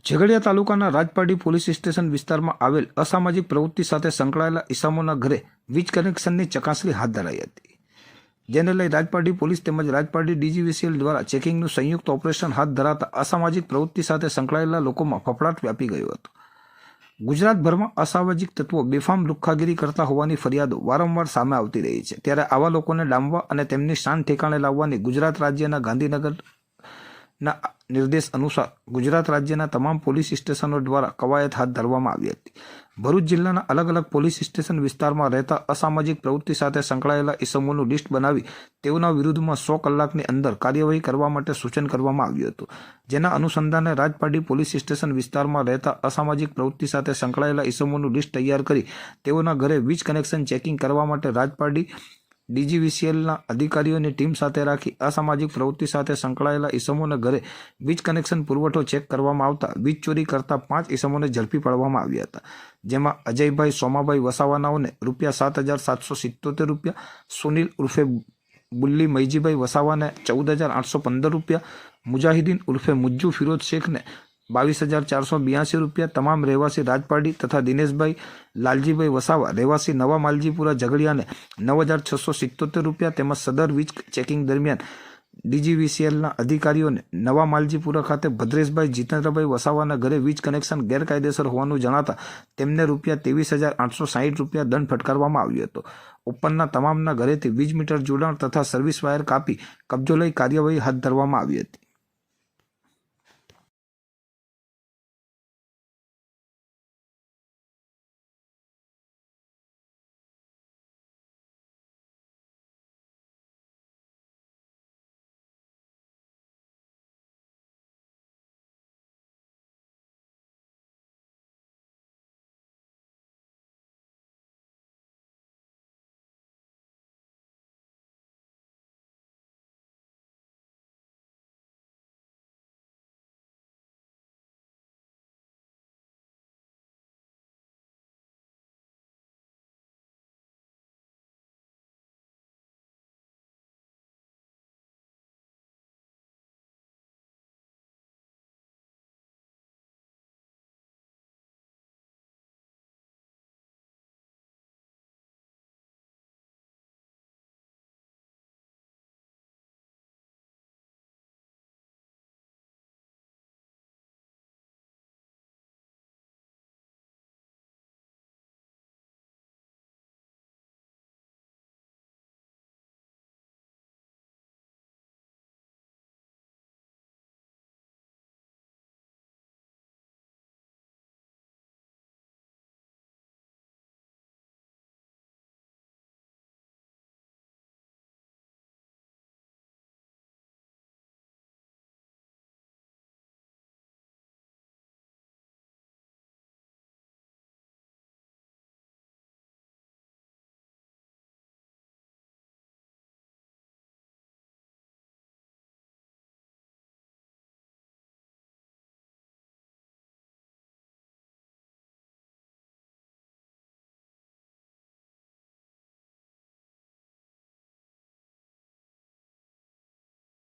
ઝઘડિયા તાલુકાના Rajpardi police station વિસ્તારમાં આવેલ અસામાજિક પ્રવૃત્તિ સાથે સંકળાયેલા ઇસમોના ઘરે વીજ કનેક્શનની ચકાસણી હાથ ધરાઈ હતી, જેને લઈ રાજપારડી પોલીસ તેમજ રાજપારડી ડીજીવીસીએલ દ્વારા ચેકિંગનું સંયુક્ત ઓપરેશન હાથ ધરાતા અસામાજિક પ્રવૃત્તિ સાથે સંકળાયેલા લોકોમાં ફફડાટ વ્યાપી ગયો હતો। ગુજરાતભરમાં અસામાજિક તત્વો બેફામ લુખ્ખાગીરી કરતા હોવાની ફરિયાદો વારંવાર સામે આવતી રહી છે, ત્યારે આવા લોકોને ડામવા અને તેમની શાન ઠેકાણે લાવવાની ગુજરાત રાજ્યના ગાંધીનગરના નિર્દેશ અનુસાર ગુજરાત રાજ્યના તમામ પોલીસ સ્ટેશનો દ્વારા કવાયત હાથ ધરવામાં આવી હતી। ભરૂચ જિલ્લાના અલગ અલગ પોલીસ સ્ટેશન વિસ્તારમાં રહેતા અસામાજિક પ્રવૃત્તિ સાથે સંકળાયેલા ઇસમોનું લિસ્ટ બનાવી તેઓના વિરુદ્ધમાં 100 કલાકની અંદર કાર્યવાહી કરવા માટે સૂચન કરવામાં આવ્યું હતું, જેના અનુસંધાને રાજપારડી પોલીસ સ્ટેશન વિસ્તારમાં રહેતા અસામાજિક પ્રવૃત્તિ સાથે સંકળાયેલા ઇસમોનું લિસ્ટ તૈયાર કરી તેઓના ઘરે વીજ કનેક્શન ચેકિંગ કરવા માટે રાજપારડી ડીજીવીસીએલના અધિકારીઓની ટીમ સાથે રાખી અસામાજિક પ્રવૃત્તિ સાથે સંકળાયેલા ઇસમોના ઘરે વીજ કનેક્શન પુરવઠો ચેક કરવામાં આવતા વીજ ચોરી કરતા 5 ઇસમોને ઝડપી પાડવામાં આવ્યા હતા, જેમાં અજયભાઈ સોમાભાઈ વસાવાનાઓને ₹7,777, સુનિલ ઉર્ફે બુલ્લી મૈજીભાઈ વસાવાને ₹14,815, મુજાહિદીન ઉર્ફે મુજ્જુ ફિરોજ શેખને ₹22,482, તમામ રહેવાસી રાજપારડી તથા દિનેશભાઈ લાલજીભાઈ વસાવા રહેવાસી નવા માલજીપુરા ઝઘડિયાને ₹9,677 તેમજ સદર વીજ ચેકિંગ દરમિયાન ડીજીવીસીએલના અધિકારીઓને નવા માલજીપુરા ખાતે ભદ્રેશભાઈ જીતેન્દ્રભાઈ વસાવાના ઘરે વીજ કનેક્શન ગેરકાયદેસર હોવાનું જણાતા તેમને ₹23,860 દંડ ફટકારવામાં આવ્યો હતો। ઉપરના તમામના ઘરેથી વીજ મીટર જોડાણ તથા સર્વિસ વાયર કાપી કબજો લઈ કાર્યવાહી હાથ ધરવામાં આવી હતી।